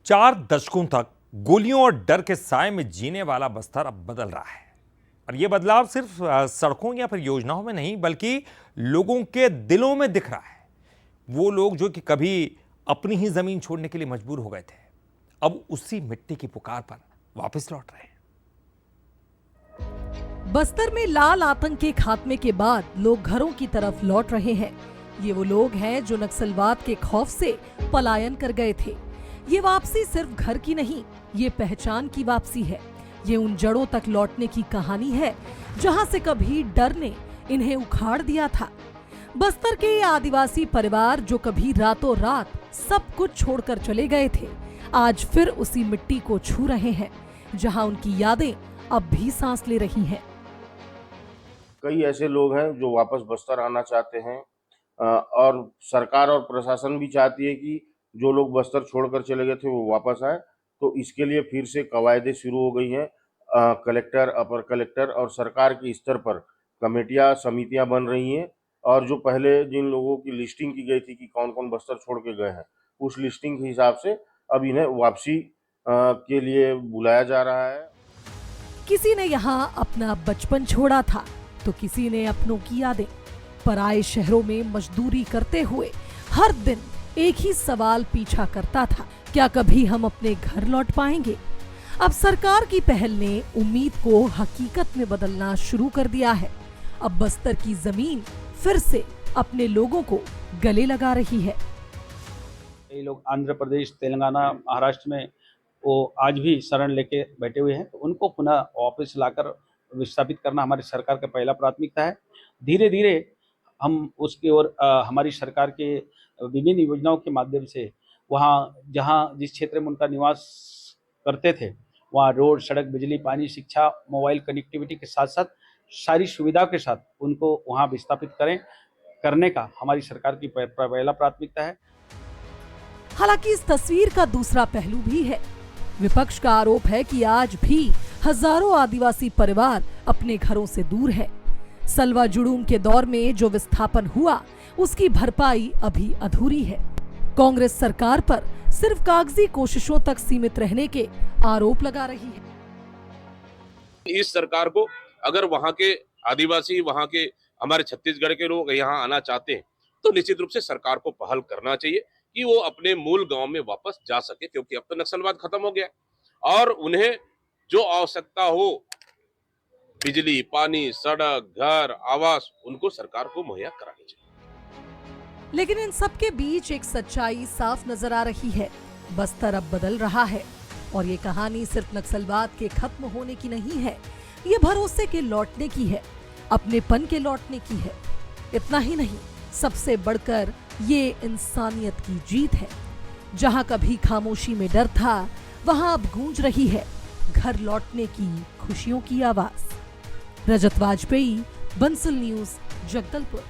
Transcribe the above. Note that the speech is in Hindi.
4 दशकों तक गोलियों और डर के साए में जीने वाला बस्तर अब बदल रहा है। और यह बदलाव सिर्फ सड़कों या फिर योजनाओं में नहीं बल्कि लोगों के दिलों में दिख रहा है। वो लोग जो कि कभी अपनी ही जमीन छोड़ने के लिए मजबूर हो गए थे, अब उसी मिट्टी की पुकार पर वापस लौट रहे हैं। बस्तर में लाल आतंक के खात्मे के बाद लोग घरों की तरफ लौट रहे हैं। ये वो लोग हैं जो नक्सलवाद के खौफ से पलायन कर गए थे। ये वापसी सिर्फ घर की नहीं, ये पहचान की वापसी है। ये उन जड़ों तक लौटने की कहानी है जहां से कभी डर ने इन्हें उखाड़ दिया था। बस्तर के ये आदिवासी परिवार जो कभी रातों रात सब कुछ छोड़कर चले गए थे, आज फिर उसी मिट्टी को छू रहे हैं जहां उनकी यादें अब भी सांस ले रही हैं। कई ऐसे लोग हैं जो वापस बस्तर आना चाहते हैं और सरकार और प्रशासन भी चाहती है कि जो लोग बस्तर छोड़कर चले गए थे वो वापस आए। तो इसके लिए फिर से कवायदे शुरू हो गई हैं। कलेक्टर, अपर कलेक्टर और सरकार के स्तर पर कमेटियां, समितियां बन रही हैं और जो पहले जिन लोगों की लिस्टिंग की गई थी कि कौन कौन बस्तर छोड़ के गए हैं, उस लिस्टिंग के हिसाब से अब इन्हें वापसी के लिए बुलाया जा रहा है। किसी ने यहाँ अपना बचपन छोड़ा था तो किसी ने अपनों की यादें। पराए शहरों में मजदूरी करते हुए हर दिन एक ही सवाल पीछा करता था, क्या कभी हम अपने घर लौट पाएंगे? अब सरकार की पहल ने उम्मीद को हकीकत में बदलना शुरू कर दिया है। अब बस्तर की जमीन फिर से अपने लोगों को गले लगा रही है। कई लोग आंध्र प्रदेश, तेलंगाना, महाराष्ट्र में वो आज भी शरण लेके बैठे हुए हैं, तो उनको पुनः वापस लाकर विस्थापित करना हमारी सरकार का पहला प्राथमिकता है। धीरे धीरे हम उसकी ओर हमारी सरकार के विभिन्न योजनाओं के माध्यम से वहाँ जहाँ जिस क्षेत्र में उनका निवास करते थे वहाँ रोड, सड़क, बिजली, पानी, शिक्षा, मोबाइल कनेक्टिविटी के साथ साथ सारी सुविधाओं के साथ उनको वहाँ विस्थापित करने का हमारी सरकार की पहला प्राथमिकता है। हालांकि इस तस्वीर का दूसरा पहलू भी है। विपक्ष का आरोप है कि आज भी हजारों आदिवासी परिवार अपने घरों से दूर है। सलवा जुड़ूम के दौर में जो विस्थापन हुआ उसकी भरपाई अभी अधूरी है। कांग्रेस सरकार पर सिर्फ कागजी कोशिशों तक सीमित रहने के आरोप लगा रही है। इस सरकार को अगर वहां के आदिवासी, वहां के हमारे छत्तीसगढ़ के लोग यहाँ आना चाहते हैं तो निश्चित रूप से सरकार को पहल करना चाहिए कि वो अपने मूल गांव में वापस जा सके, क्योंकि अब तो नक्सलवाद खत्म हो गया और उन्हें जो आवश्यकता हो, बिजली, पानी, सड़क, घर, आवास, उनको सरकार को मुहैया करानी चाहिए। लेकिन इन सब के बीच एक सच्चाई साफ नजर आ रही है। बस्तर अब बदल रहा है और ये कहानी सिर्फ नक्सलवाद के खत्म होने की नहीं है, ये भरोसे के लौटने की है, अपनेपन के लौटने की है। इतना ही नहीं, सबसे बढ़कर ये इंसानियत की जीत है। जहां कभी खामोशी में डर था, वहां अब गूंज रही है घर लौटने की खुशियों की आवाज। रजत वाजपेयी, बंसल न्यूज, जगदलपुर।